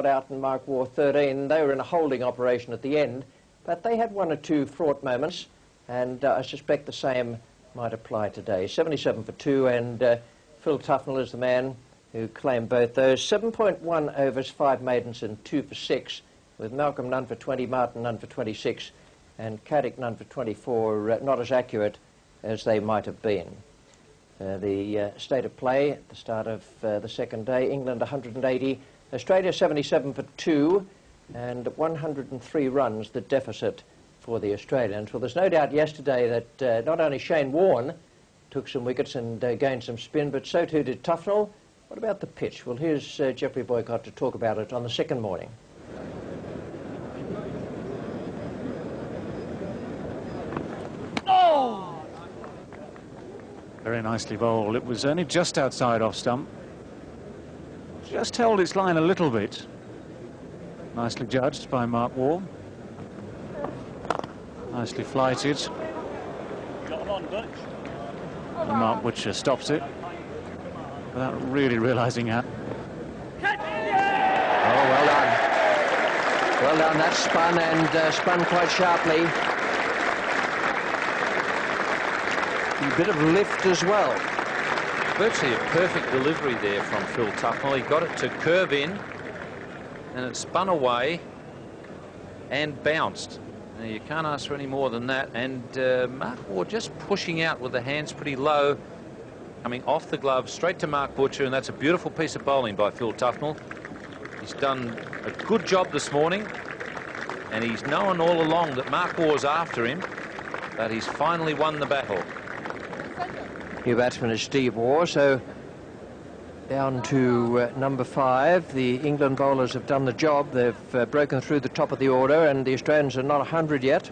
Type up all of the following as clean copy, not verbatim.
out and Mark Waugh 13. They were in a holding operation at the end, but they had one or two fraught moments, and I suspect the same might apply today. 77 for 2, and Phil Tufnell is the man who claimed both those. 7.1 overs, 5 maidens and 2 for 6, with Malcolm none for 20, Martin none for 26, and Caddick none for 24, not as accurate as they might have been. The state of play at the start of the second day: England 180, Australia 77 for 2, and 103 runs the deficit for the Australians. Well, there's no doubt yesterday that not only Shane Warne took some wickets and gained some spin, but so too did Tufnell. What about the pitch? Well, here's Geoffrey Boycott to talk about it on the second morning. Oh! Very nicely bowled. It was only just outside off stump. Just held its line a little bit. Nicely judged by Mark Waugh. Nicely flighted. Got him on, Butch. And Mark Butcher stops it without really realising how. Oh, well done. Well done. That's spun, and spun quite sharply. A bit of lift as well. Virtually a perfect delivery there from Phil Tufnell. He got it to curve in, and it spun away and bounced. Now, you can't ask for any more than that. And Mark Waugh just pushing out with the hands pretty low, coming off the glove straight to Mark Butcher, and that's a beautiful piece of bowling by Phil Tufnell. He's done a good job this morning, and he's known all along that Mark Waugh's after him, but he's finally won the battle. New batsman is Steve Waugh, so down to number 5. The England bowlers have done the job. They've broken through the top of the order, and the Australians are not 100 yet.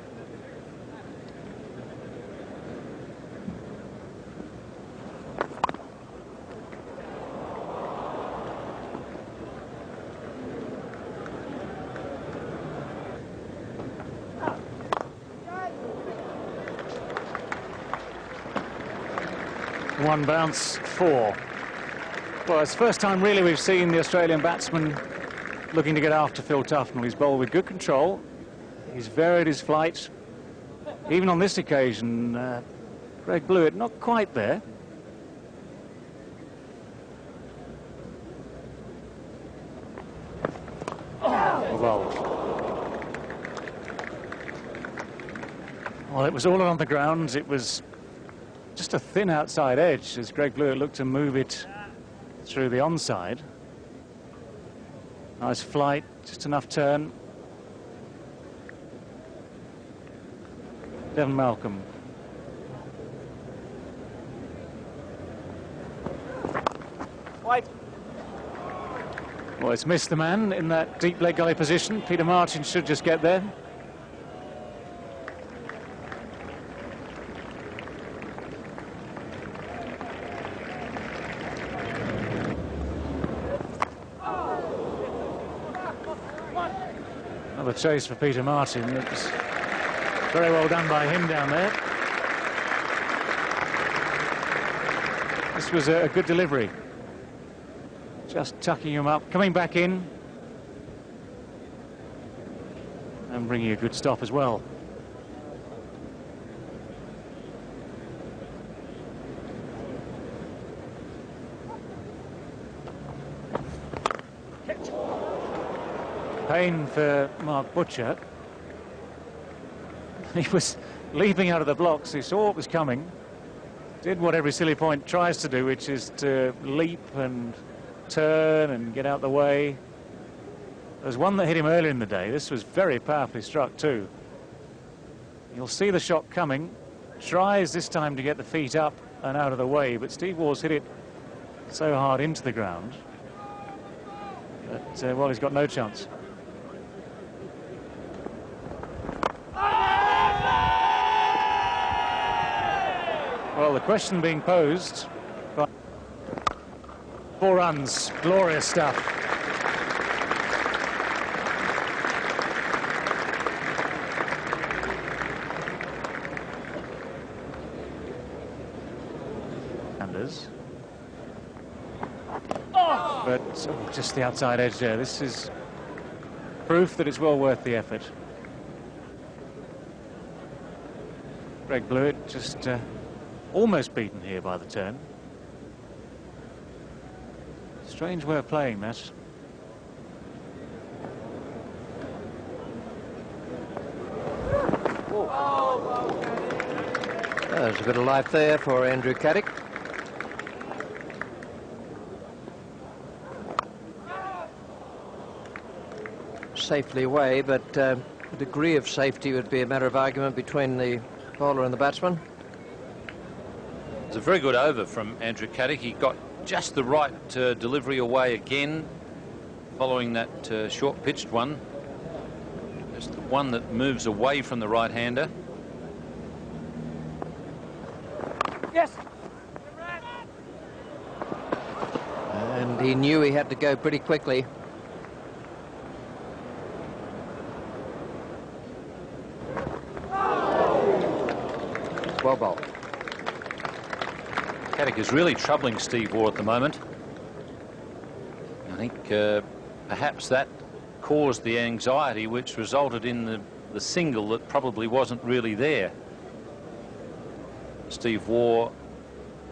One bounce, 4. Well, it's the first time really we've seen the Australian batsman looking to get after Phil Tufnell. He's bowled with good control. He's varied his flight. Even on this occasion, Greg Blewett not quite there. Well, it was all on the ground. It was just a thin outside edge as Greg Blewett looked to move it through the onside. Nice flight, just enough turn. Devon Malcolm. Wide. Well, it's missed the man in that deep leg gully position. Peter Martin should just get there. Another chase for Peter Martin. It was very well done by him down there. This was a good delivery. Just tucking him up, coming back in, and bringing a good stop as well. Pain for Mark Butcher. He was leaping out of the blocks. He saw what was coming. Did what every silly point tries to do, which is to leap and turn and get out the way. There was one that hit him earlier in the day. This was very powerfully struck too. You'll see the shot coming. Tries this time to get the feet up and out of the way, but Steve Waugh's hit it so hard into the ground that, well, he's got no chance. Well, the question being posed by 4 runs, glorious stuff. Anders. But just the outside edge there. This is proof that it's well worth the effort. Greg Blewett just almost beaten here by the turn. Strange way of playing that. There's a bit of life there for Andrew Caddick. Safely away, but the degree of safety would be a matter of argument between the bowler and the batsman. It's a very good over from Andrew Caddick. He got just the right delivery away again, following that short pitched one. Just the one that moves away from the right-hander. Yes. And he knew he had to go pretty quickly. Well bowled. Caddick is really troubling Steve Waugh at the moment. I think perhaps that caused the anxiety which resulted in the single that probably wasn't really there. Steve Waugh,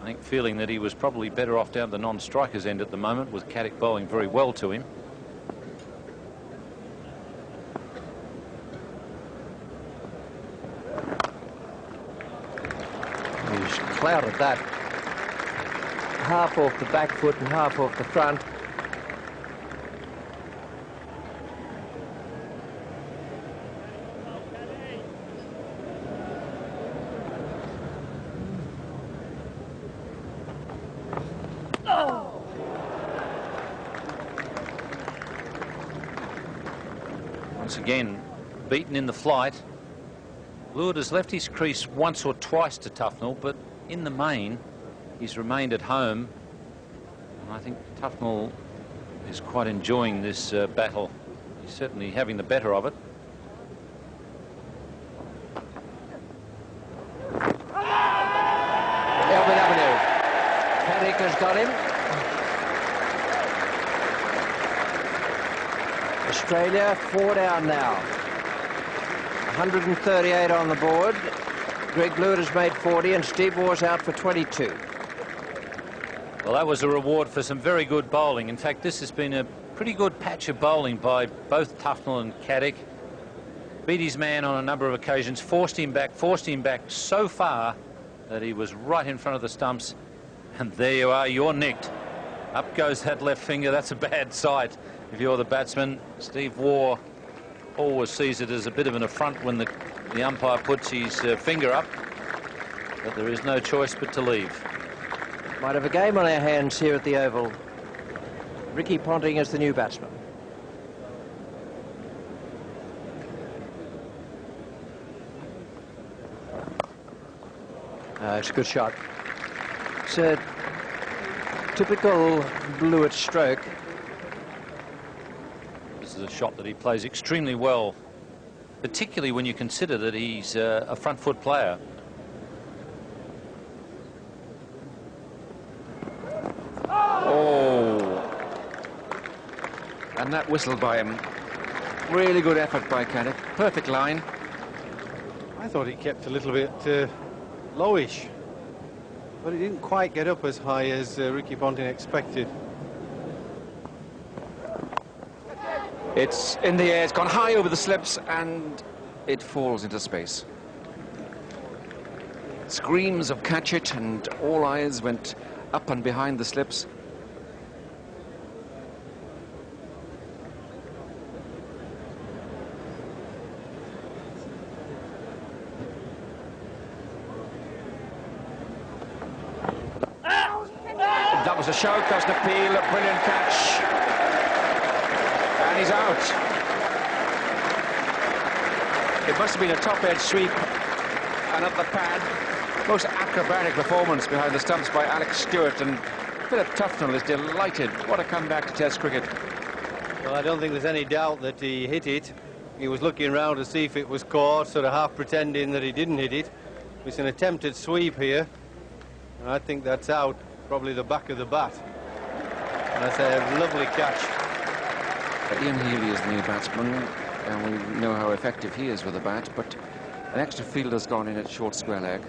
I think, feeling that he was probably better off down the non-striker's end at the moment, with Caddick bowling very well to him. He's clouded that. Half off the back foot and half off the front. Once again, beaten in the flight. Blewett has left his crease once or twice to Tufnell, but in the main, he's remained at home. And I think Tufnell is quite enjoying this battle. He's certainly having the better of it. LBW. Caddick has got him. Australia 4 down now. 138 on the board. Greg Blewett has made 40 and Steve Waugh's out for 22. Well, that was a reward for some very good bowling. In fact, this has been a pretty good patch of bowling by both Tufnell and Caddick. Beat his man on a number of occasions, forced him back so far that he was right in front of the stumps. And there you are, you're nicked. Up goes that left finger. That's a bad sight if you're the batsman. Steve Waugh always sees it as a bit of an affront when the umpire puts his finger up, but there is no choice but to leave. Might have a game on our hands here at the Oval. Ricky Ponting is the new batsman. It's a good shot. It's a typical Blewett stroke. This is a shot that he plays extremely well, particularly when you consider that he's a front foot player. Oh, and that whistle by him. Really good effort by Caddick. Perfect line. I thought he kept a little bit lowish, but he didn't quite get up as high as Ricky Ponting expected. It's in the air, it's gone high over the slips, and it falls into space. Screams of catch it, and all eyes went up and behind the slips. That was a shout, that's an appeal, a brilliant catch. And he's out. It must have been a top-edge sweep and up the pad. Most acrobatic performance behind the stumps by Alex Stewart, and Philip Tufnell is delighted. What a comeback to Test cricket. Well, I don't think there's any doubt that he hit it. He was looking around to see if it was caught, sort of half pretending that he didn't hit it. It's an attempted sweep here, and I think that's out, probably the back of the bat. And that's a lovely catch. Ian Healy is the new batsman, and we know how effective he is with the bat, but an extra fielder's gone in at short square leg.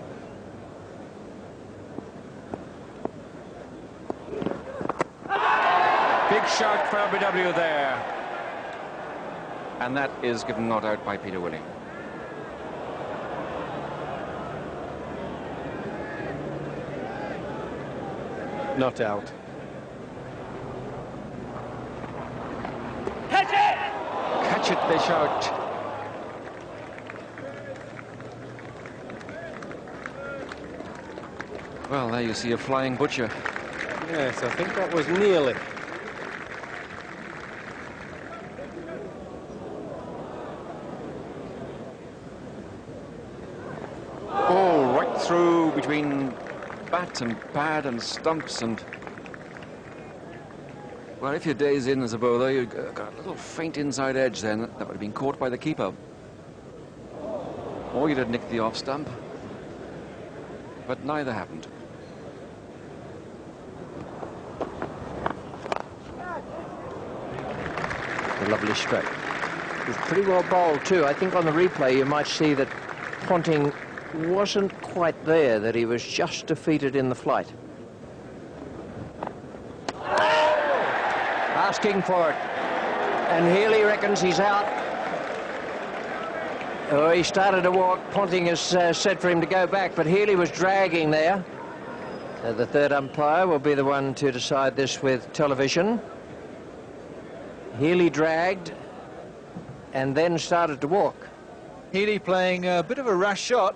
Big shout for LBW there. And that is given not out by Peter Willie. Not out. Catch it! Catch it, they shout. Well, there you see a flying butcher. Yes, I think that was nearly. Oh, right through between bat and pad and stumps, and well, if your day's in as a bowler, you've got a little faint inside edge then. That would have been caught by the keeper. Or you'd have nicked the off stump. But neither happened. A lovely stroke. It was pretty well bowled too. I think on the replay you might see that Ponting wasn't quite there, that he was just defeated in the flight. Asking for it. And Healy reckons he's out. Oh, he started to walk. Ponting has said for him to go back, but Healy was dragging there. So the third umpire will be the one to decide this with television. Healy dragged and then started to walk. Healy playing a bit of a rash shot,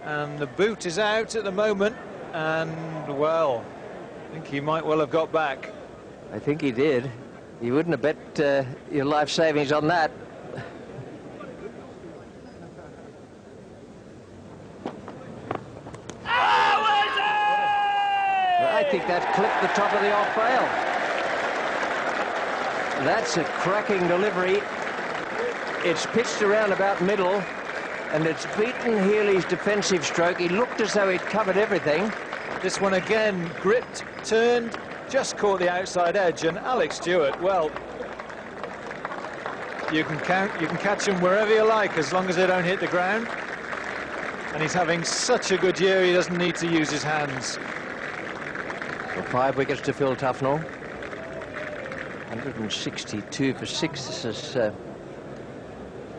and the boot is out at the moment, and well, I think he might well have got back. I think he did. You wouldn't have bet your life savings on that. I think that clipped the top of the off rail. That's a cracking delivery. It's pitched around about middle, and it's beaten Healy's defensive stroke. He looked as though he'd covered everything. This one again, gripped, turned, just caught the outside edge, and Alex Stewart, well, you can catch him wherever you like as long as they don't hit the ground. And he's having such a good year, he doesn't need to use his hands. Well, 5 wickets to Phil Tufnell. 162 for 6. This has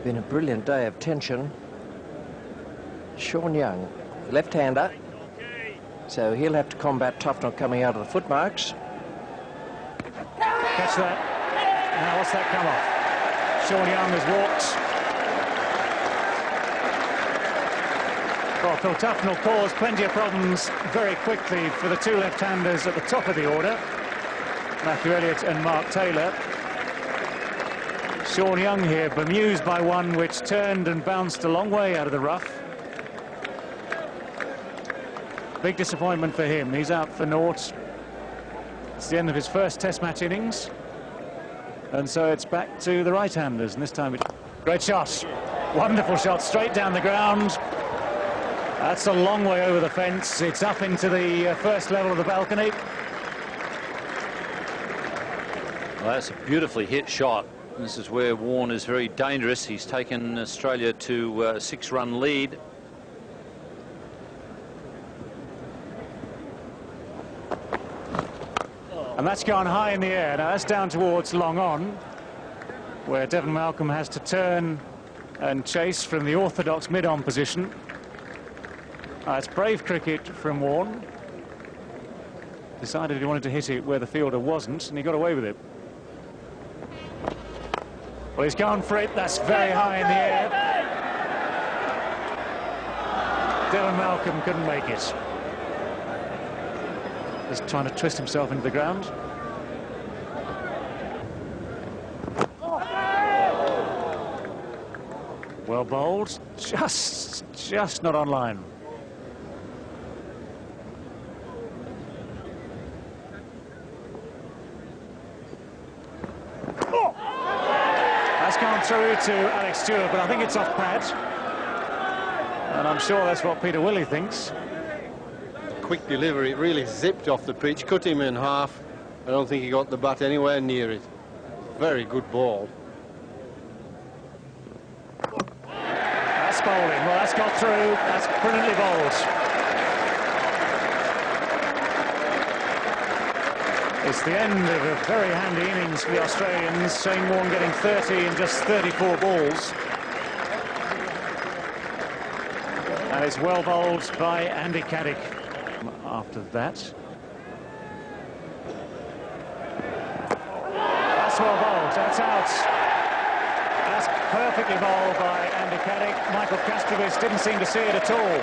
been a brilliant day of tension. Sean Young, left-hander, so he'll have to combat Tufnell coming out of the footmarks. Catch that. Now what's that come off? Sean Young has walked. Well, Phil Tufnell caused plenty of problems very quickly for the two left-handers at the top of the order, Matthew Elliott and Mark Taylor. Sean Young here bemused by one which turned and bounced a long way out of the rough. Big disappointment for him. He's out for naught. It's the end of his first Test match innings, and so it's back to the right-handers, and this time it's great shot, wonderful shot, straight down the ground. That's a long way over the fence. It's up into the first level of the balcony. Well, that's a beautifully hit shot. This is where Warne is very dangerous. He's taken Australia to a 6-run lead. And that's gone high in the air. Now that's down towards long on, where Devon Malcolm has to turn and chase from the orthodox mid-on position. It's brave cricket from Warne. Decided he wanted to hit it where the fielder wasn't, and he got away with it. Well, he's gone for it. That's very high in the air. Devon Malcolm couldn't make it. Just trying to twist himself into the ground. Well bowled, just not on line. That's gone through to Alex Stewart, but I think it's off pad. And I'm sure that's what Peter Willey thinks. Quick delivery, it really zipped off the pitch, cut him in half. I don't think he got the bat anywhere near it. very good ball. That's bowling. Well, that's got through. That's brilliantly bowled. It's the end of a very handy innings for the Australians. Shane Warne getting 30 in just 34 balls. And it's well bowled by Andy Caddick. After that. That's well bowled. That's out. That's perfectly bowled by Andy Caddick. Michael Kastrovic didn't seem to see it at all.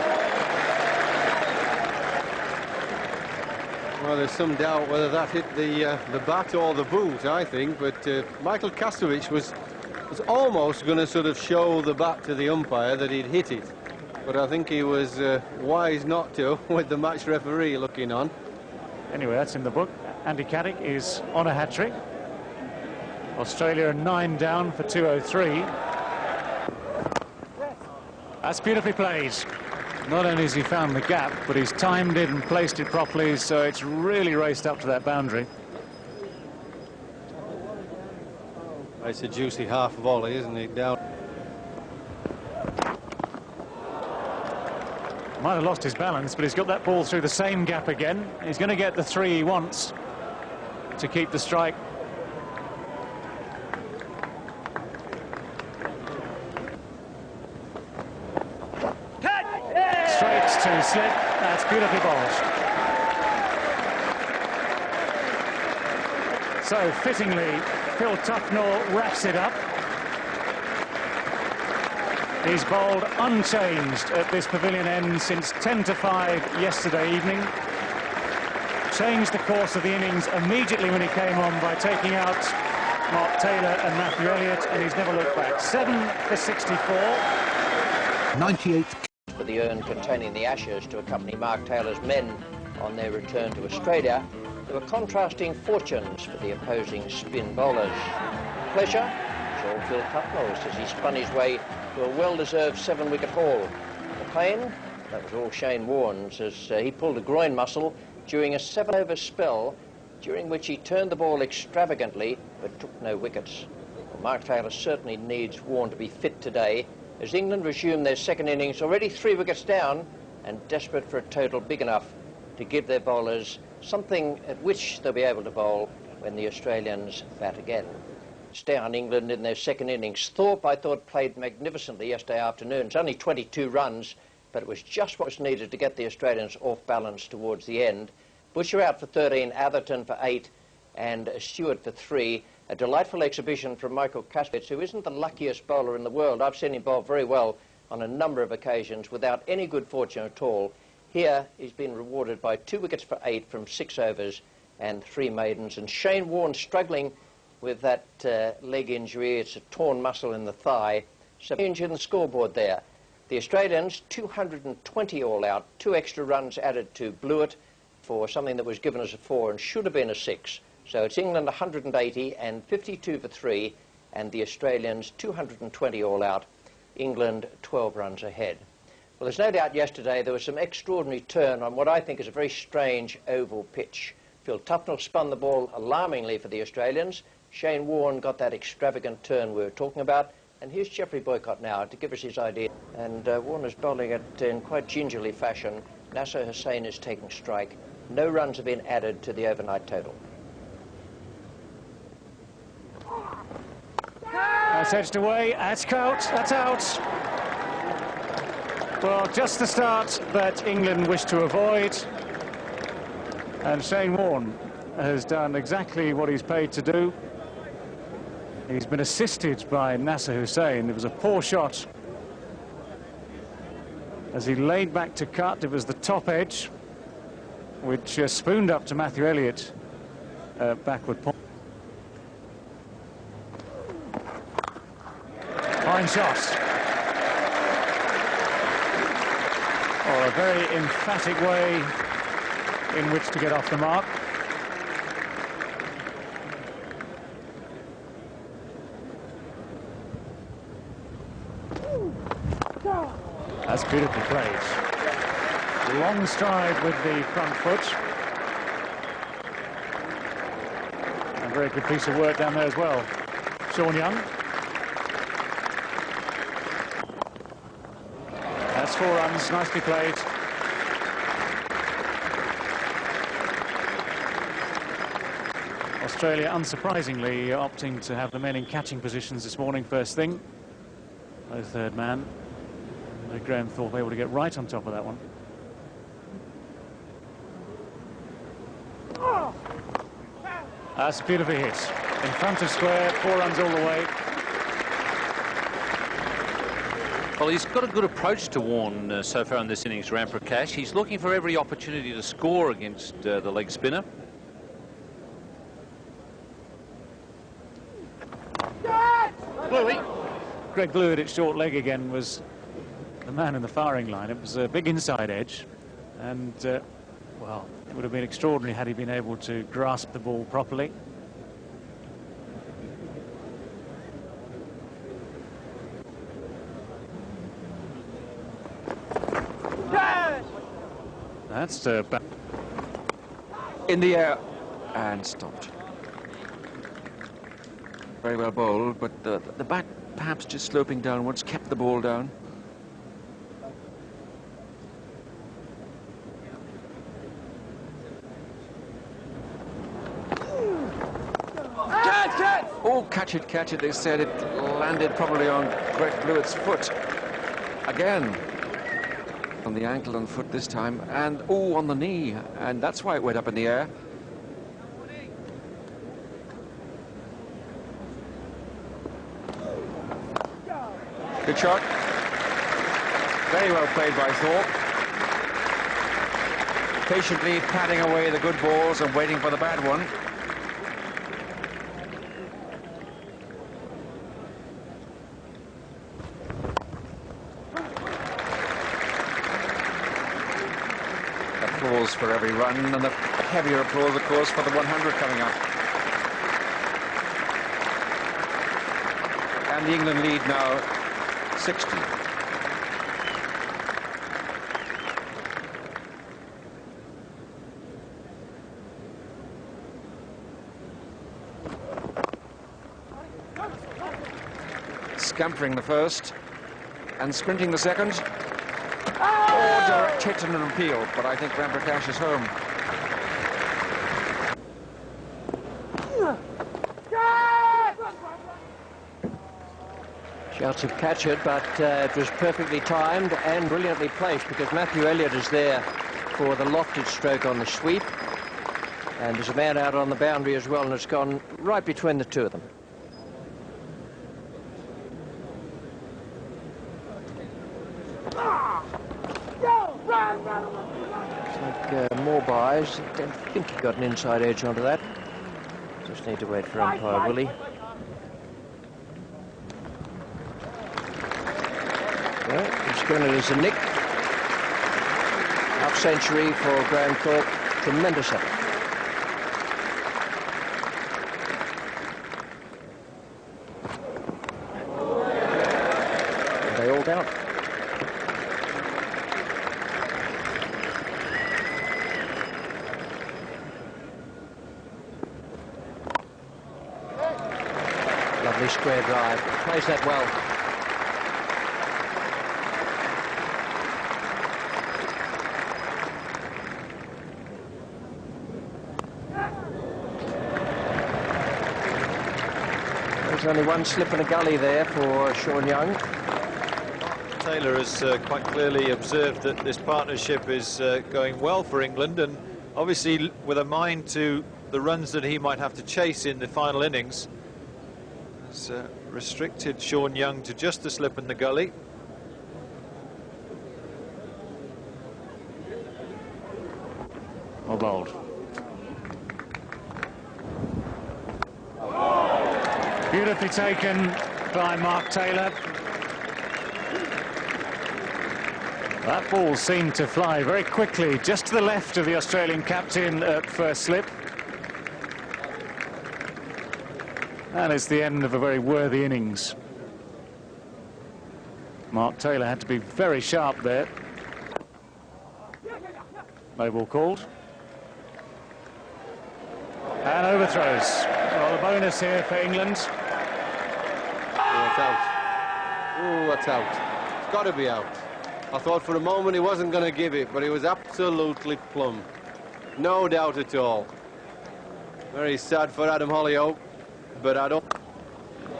Well, there's some doubt whether that hit the bat or the boot, I think, but Michael Kastrovic was almost going to sort of show the bat to the umpire that he'd hit it. But I think he was wise not to, with the match referee looking on. Anyway, that's in the book. Andy Caddick is on a hat-trick. Australia are 9 down for 203. That's beautifully played. Not only has he found the gap, but he's timed it and placed it properly, so it's really raced up to that boundary. It's a juicy half volley, isn't it? Down. Might have lost his balance, but he's got that ball through the same gap again. He's going to get the 3 he wants to keep the strike. Straight to slip. That's beautifully bowled. So fittingly, Phil Tufnell wraps it up. He's bowled unchanged at this pavilion end since 10-5 yesterday evening. Changed the course of the innings immediately when he came on by taking out Mark Taylor and Matthew Elliott, and he's never looked back. 7 for 64. 98. For the urn containing the ashes to accompany Mark Taylor's men on their return to Australia, there were contrasting fortunes for the opposing spin bowlers. Pleasure all Phil Tufnell's as he spun his way to a well-deserved 7-wicket haul. The pain, that was all Shane Warne's, as he pulled a groin muscle during a 7-over spell, during which he turned the ball extravagantly but took no wickets. Well, Mark Taylor certainly needs Warne to be fit today, as England resume their second innings already 3 wickets down and desperate for a total big enough to give their bowlers something at which they'll be able to bowl when the Australians bat again. Stay on England in their second innings. Thorpe, I thought, played magnificently yesterday afternoon. It's only 22 runs, but it was just what was needed to get the Australians off balance towards the end. Butcher out for 13, Atherton for 8, and Stewart for 3. A delightful exhibition from Michael Kastrovic, who isn't the luckiest bowler in the world. I've seen him bowl very well on a number of occasions without any good fortune at all. Here, he's been rewarded by 2 wickets for 8 from 6 overs and 3 maidens. And Shane Warne struggling with that leg injury. It's a torn muscle in the thigh. So change in the scoreboard there. The Australians, 220 all out, 2 extra runs added to Blewett for something that was given as a 4 and should have been a 6. So it's England 180 and 52 for 3, and the Australians 220 all out, England 12 runs ahead. Well, there's no doubt yesterday there was some extraordinary turn on what I think is a very strange oval pitch. Phil Tufnell spun the ball alarmingly for the Australians. Shane Warne got that extravagant turn we were talking about. And here's Geoffrey Boycott now to give us his idea. And Warne is bowling it in quite gingerly fashion. Nasser Hussain is taking strike. No runs have been added to the overnight total. That's edged away. That's out. That's out. Well, just the start that England wished to avoid. And Shane Warne has done exactly what he's paid to do. He's been assisted by Nasser Hussain. It was a poor shot. As he laid back to cut, it was the top edge, which spooned up to Matthew Elliott backward point. Fine shot. Or a very emphatic way in which to get off the mark. That's beautifully played. Long stride with the front foot. A very good piece of work down there as well. Sean Young. That's 4 runs, nicely played. Australia, unsurprisingly, opting to have the men in catching positions this morning first thing. No third man. Graham Thorpe able to get right on top of that one. That's a beautiful hit. In front of square, 4 runs all the way. Well, he's got a good approach to Warne so far in this innings, Ram Prakash. He's looking for every opportunity to score against the leg spinner. Bluey. Greg Blewett at short leg again was the man in the firing line. It was a big inside edge, and well, it would have been extraordinary had he been able to grasp the ball properly. That's In the air and stopped. Very well bowled, but the bat perhaps just sloping downwards kept the ball down. Oh, catch it, they said. It landed probably on Greg Blewett's foot. Again. On the ankle and foot this time. And, oh, on the knee. And that's why it went up in the air. Good shot. Very well played by Thorpe. Patiently patting away the good balls and waiting for the bad one. Applause for every run, and the heavier applause, of course, for the 100 coming up. And the England lead now 60. Scampering the first and sprinting the second. Oh, direct hit and an appeal, but I think Ram Prakash is home. Shouts of catch it, but it was perfectly timed and brilliantly placed, because Matthew Elliott is there for the lofted stroke on the sweep, and there's a man out on the boundary as well, and it's gone right between the two of them. Looks like more buys. I don't think he got an inside edge onto that. Just need to wait for umpire Willie. Well, he's given it as a nick. Half century for Graham Thorpe. Tremendous effort. And they all count. Lovely square drive. Plays that well. There's only one slip in a gully there for Sean Young. Taylor has quite clearly observed that this partnership is going well for England, and obviously with a mind to the runs that he might have to chase in the final innings. Has restricted Sean Young to just a slip in the gully. Well bowled. Beautifully taken by Mark Taylor. That ball seemed to fly very quickly just to the left of the Australian captain at first slip. And it's the end of a very worthy innings. Mark Taylor had to be very sharp there. No ball called. And overthrows. Well, a bonus here for England. that's out. Ooh, that's out. It's got to be out. I thought for a moment he wasn't going to give it, but he was absolutely plumb. No doubt at all. Very sad for Adam Hollioake, but I don't...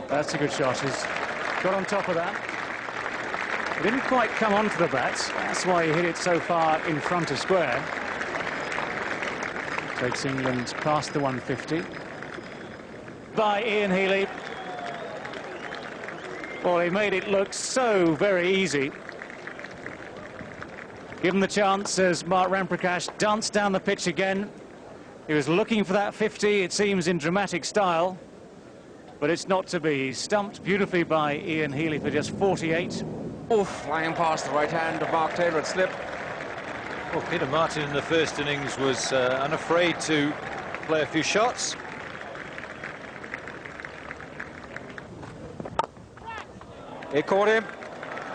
That's a good shot. He's got on top of that. He didn't quite come onto the bat. That's why he hit it so far in front of square. Takes England past the 150. By Ian Healy. Well, he made it look so very easy. Given the chance as Mark Ramprakash danced down the pitch again. He was looking for that 50, it seems, in dramatic style. But it's not to be. Stumped beautifully by Ian Healy for just 48. Oh, flying past the right hand of Mark Taylor at slip. Well, Peter Martin in the first innings was unafraid to play a few shots. He caught him.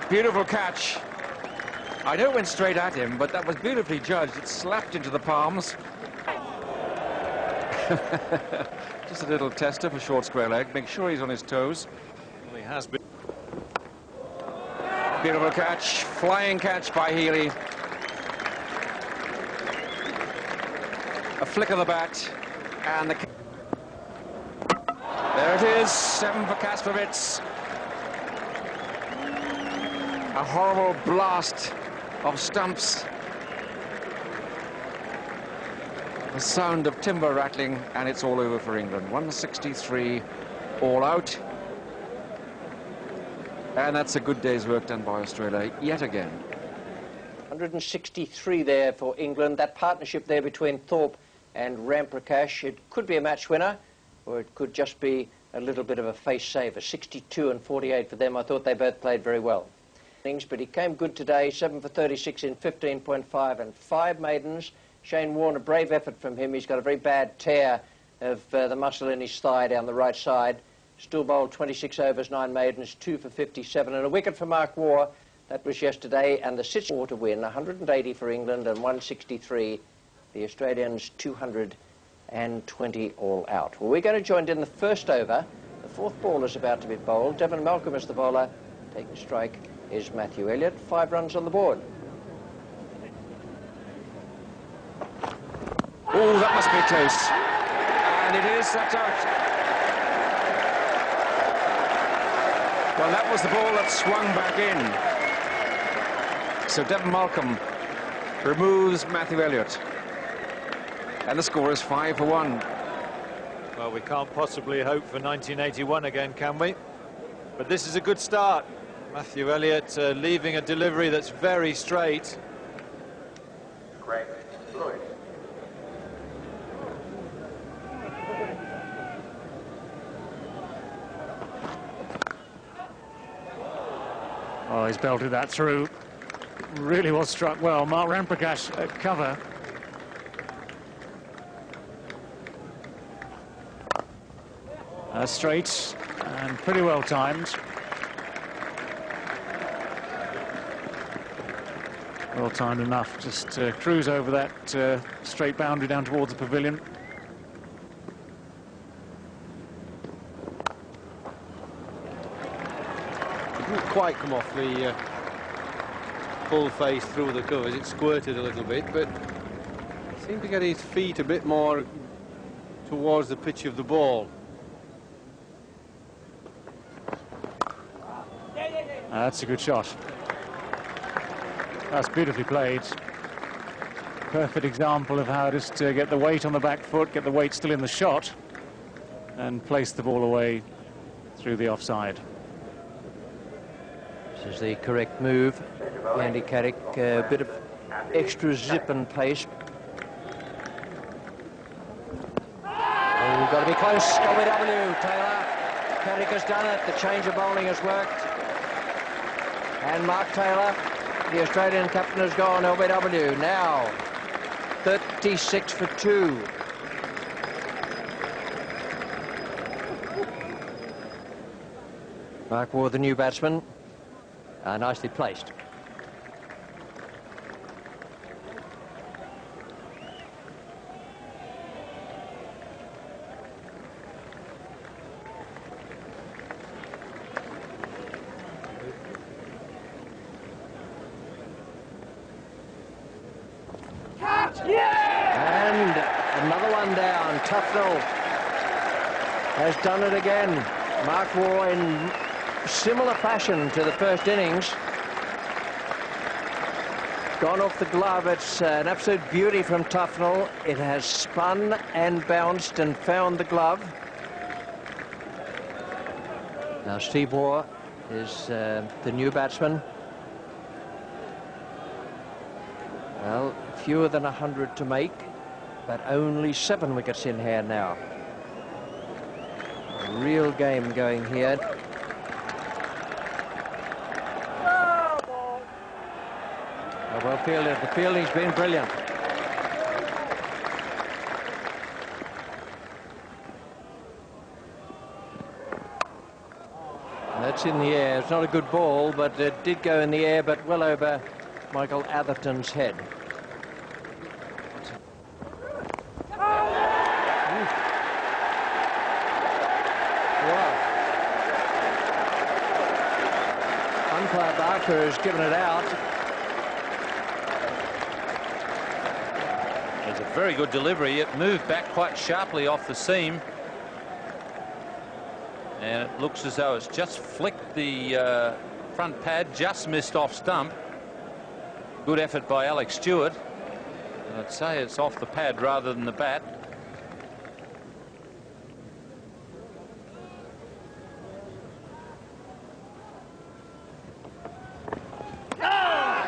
Beautiful catch. I know it went straight at him, but that was beautifully judged. It slapped into the palms. Just a little tester for short square leg. Make sure he's on his toes. Well, he has been. Beautiful catch. Flying catch by Healy. A flick of the bat. And there it is. 7 for Kasparowicz. A horrible blast of stumps. The sound of timber rattling, and it's all over for England. 163 all out. And that's a good day's work done by Australia yet again. 163 there for England. That partnership there between Thorpe and Ramprakash, it could be a match winner, or it could just be a little bit of a face saver. 62 and 48 for them. I thought they both played very well. But he came good today, 7 for 36 in 15.5 and 5 maidens. Shane Warne, a brave effort from him. He's got a very bad tear of the muscle in his thigh down the right side. Still bowled 26 overs, 9 maidens, 2 for 57, and a wicket for Mark Waugh. That was yesterday, and the Sitch to win, 180 for England and 163. The Australians 220 all out. Well, we're going to join in the first over. The fourth ball is about to be bowled. Devon Malcolm is the bowler. Taking strike is Matthew Elliott. 5 runs on the board. Oh, that must be close. And it is, that's out. Well, that was the ball that swung back in. So Devon Malcolm removes Matthew Elliott. And the score is 5 for 1. Well, we can't possibly hope for 1981 again, can we? But this is a good start. Matthew Elliott leaving a delivery that's very straight. Greg Floyd. Oh, he's belted that through. Really was struck well. Mark Ramprakash at cover. Straight and pretty well timed. Well timed enough. Just cruise over that straight boundary down towards the pavilion. It didn't quite come off the full face through the covers. It squirted a little bit, but seemed to get his feet a bit more towards the pitch of the ball. That's a good shot. That's beautifully played. Perfect example of how it is to get the weight on the back foot, get the weight still in the shot, and place the ball away through the offside. This is the correct move. Andy Carrick, a bit of extra zip and pace. Oh, got to be close. LBW, Taylor. Carrick has done it. The change of bowling has worked. And Mark Taylor, the Australian captain, has gone LBW. Now, 36 for 2. Mark Waugh, the new batsman, nicely placed. And another one down. Tufnell has done it again. Mark Waugh in similar fashion to the first innings. Gone off the glove. It's an absolute beauty from Tufnell. It has spun and bounced and found the glove. Now Steve Waugh is the new batsman. Well, fewer than 100 to make, but only 7 wickets in hand now. A real game going here. Well fielded. The fielding's been brilliant. That's in the air. It's not a good ball, but it did go in the air, but well over Michael Atherton's head. Wow. Umpire Barker has given it out. It's a very good delivery. It moved back quite sharply off the seam. And it looks as though it's just flicked the front pad, just missed off stump. Good effort by Alex Stewart. And I'd say it's off the pad rather than the bat. Oh!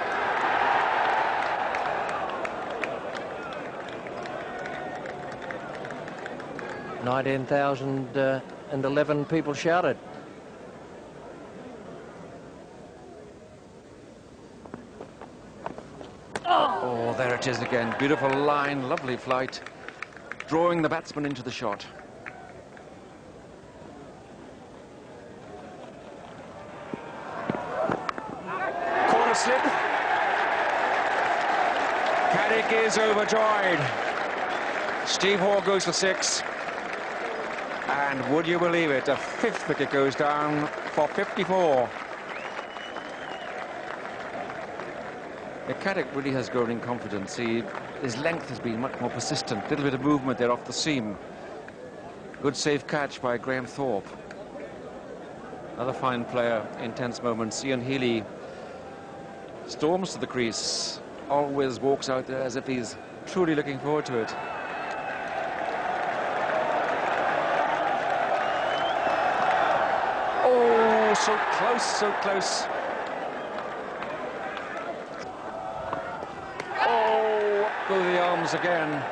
19,011 people shouted. Oh, there it is again. Beautiful line, lovely flight, drawing the batsman into the shot. Corner slip. Caddick is overjoyed. Steve Waugh goes for 6. And would you believe it, a 5th wicket goes down for 54. Caddick really has grown in confidence. His length has been much more persistent. Little bit of movement there off the seam. Good safe catch by Graham Thorpe. Another fine player in tense moments. Ian Healy storms to the crease. Always walks out there as if he's truly looking forward to it. Oh, so close, so close. Go the arms again.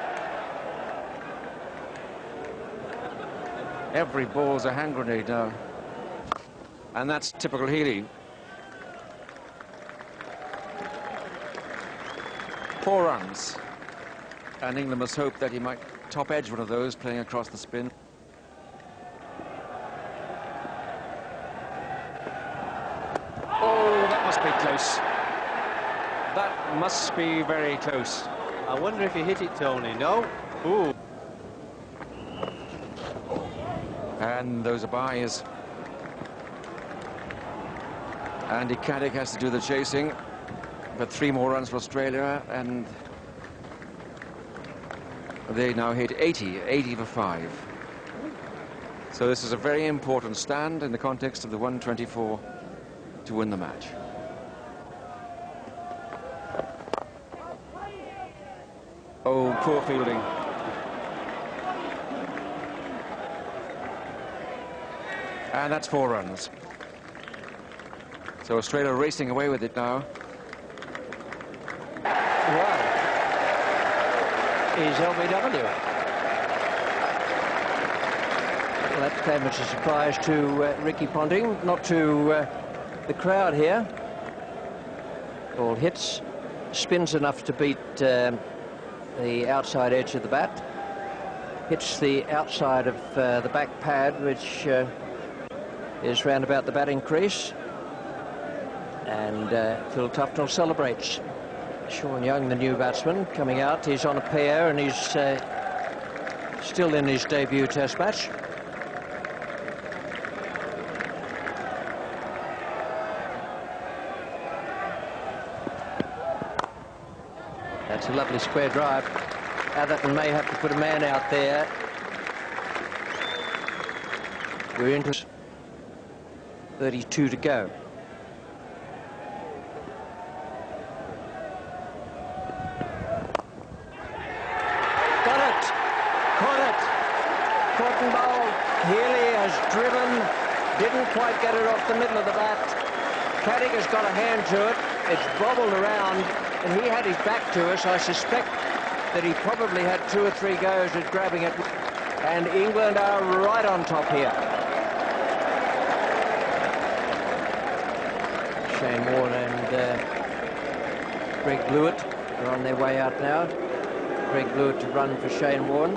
Every ball's a hand grenade now. And that's typical Healy. 4 runs. And England must hope that he might top edge one of those playing across the spin. Oh, that must be close. That must be very close. I wonder if he hit it, Tony. No? Ooh. And those are byes. Andy Caddick has to do the chasing. But 3 more runs for Australia, and they now hit 80 for 5. So this is a very important stand in the context of the 124 to win the match. Oh, poor fielding. And that's 4 runs. So Australia racing away with it now. Wow. Is LBW. Well, that came as a surprise to Ricky Ponting, not to the crowd here. Ball hits, spins enough to beat the outside edge of the bat. Hits the outside of the back pad, which is round about the batting crease. And Phil Tufnell celebrates. Sean Young, the new batsman, coming out. He's on a pair and he's still in his debut test match. That's a lovely square drive. Atherton may have to put a man out there. We're into 32 to go. Got it! Caught it! Cotton Bowl. Healy has driven. Didn't quite get it off the middle of the bat. Caddick has got a hand to it. It's bobbled around, and he had his back to us. I suspect that he probably had 2 or 3 goes at grabbing it. And England are right on top here. Shane Warne and Greg Blewett are on their way out now. Greg Blewett to run for Shane Warne.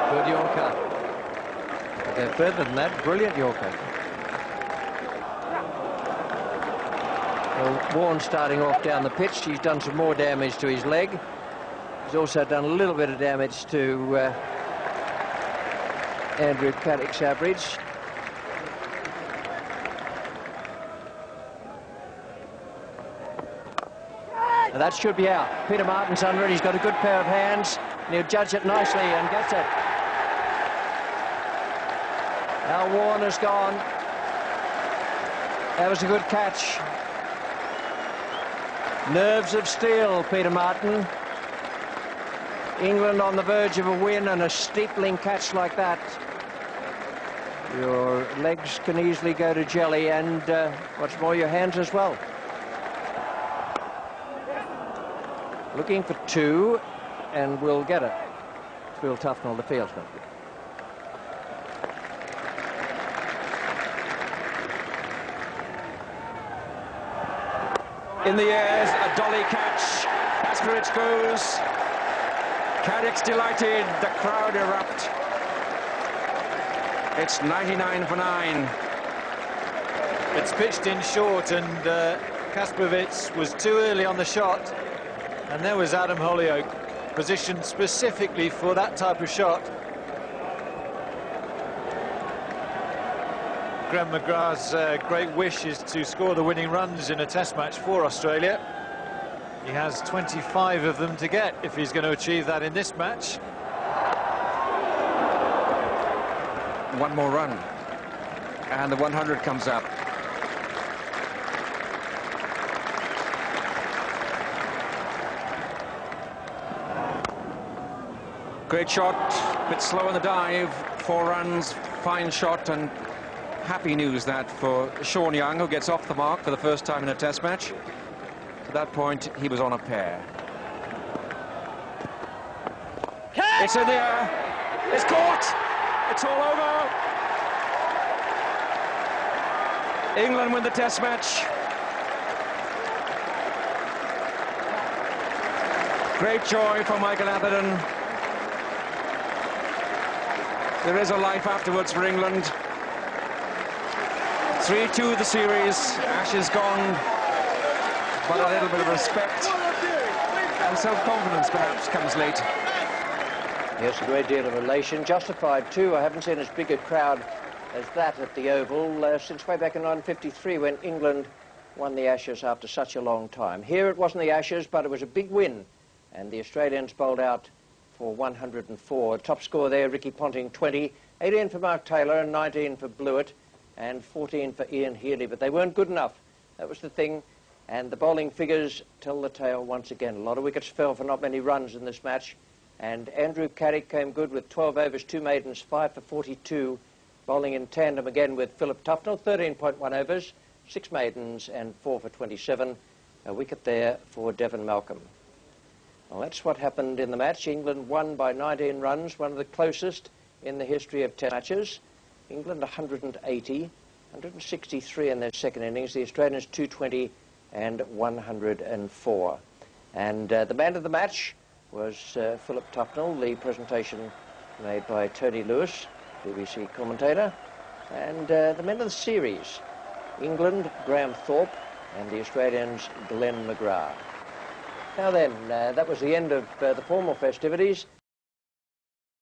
Good Yorker. I'll go further than that. Brilliant Yorker. Well, Warne starting off down the pitch. He's done some more damage to his leg. He's also done a little bit of damage to Andrew Caddick's average. And that should be out. Peter Martin's under it. He's got a good pair of hands, and he'll judge it nicely and gets it. Now Warne has gone. That was a good catch. Nerves of steel, Peter Martin. England on the verge of a win, and a steepling catch like that, your legs can easily go to jelly, and what's more, your hands as well. Looking for 2, and will get it. Phil Tufnell, the fieldsman. In the air, a dolly catch. After it goes. Caddick's delighted. The crowd erupt. It's 99 for 9. It's pitched in short, and Kasprowicz was too early on the shot. And there was Adam Holyoake, positioned specifically for that type of shot. Graham McGrath's great wish is to score the winning runs in a test match for Australia. He has 25 of them to get if he's going to achieve that in this match. One more run, and the 100 comes up. Great shot, bit slow in the dive, 4 runs, fine shot, and happy news that for Sean Young, who gets off the mark for the first time in a test match. To that point, he was on a pair. It's in the air, it's caught, it's all over. England win the test match. Great joy for Michael Atherton. There is a life afterwards for England. 3-2 the series. Ashes gone, but a little bit of respect and self-confidence perhaps comes late. Yes, a great deal of elation. Justified too. I haven't seen as big a crowd as that at the Oval since way back in 1953 when England won the Ashes after such a long time. Here it wasn't the Ashes, but it was a big win, and the Australians bowled out for 104. Top score there, Ricky Ponting, 20. 18 for Mark Taylor and 19 for Blewett and 14 for Ian Healy. But they weren't good enough. That was the thing. And the bowling figures tell the tale once again. A lot of wickets fell for not many runs in this match. And Andrew Caddick came good with 12 overs, 2 maidens, 5 for 42. Bowling in tandem again with Philip Tufnell, 13.1 overs, 6 maidens and 4 for 27. A wicket there for Devon Malcolm. Well, that's what happened in the match. England won by 19 runs, one of the closest in the history of test matches. England 180, 163 in their second innings. The Australians 220 and 104. And the man of the match was Philip Tufnell, the presentation made by Tony Lewis, BBC commentator. And the men of the series, England, Graham Thorpe, and the Australians, Glenn McGrath. Now then, that was the end of the formal festivities.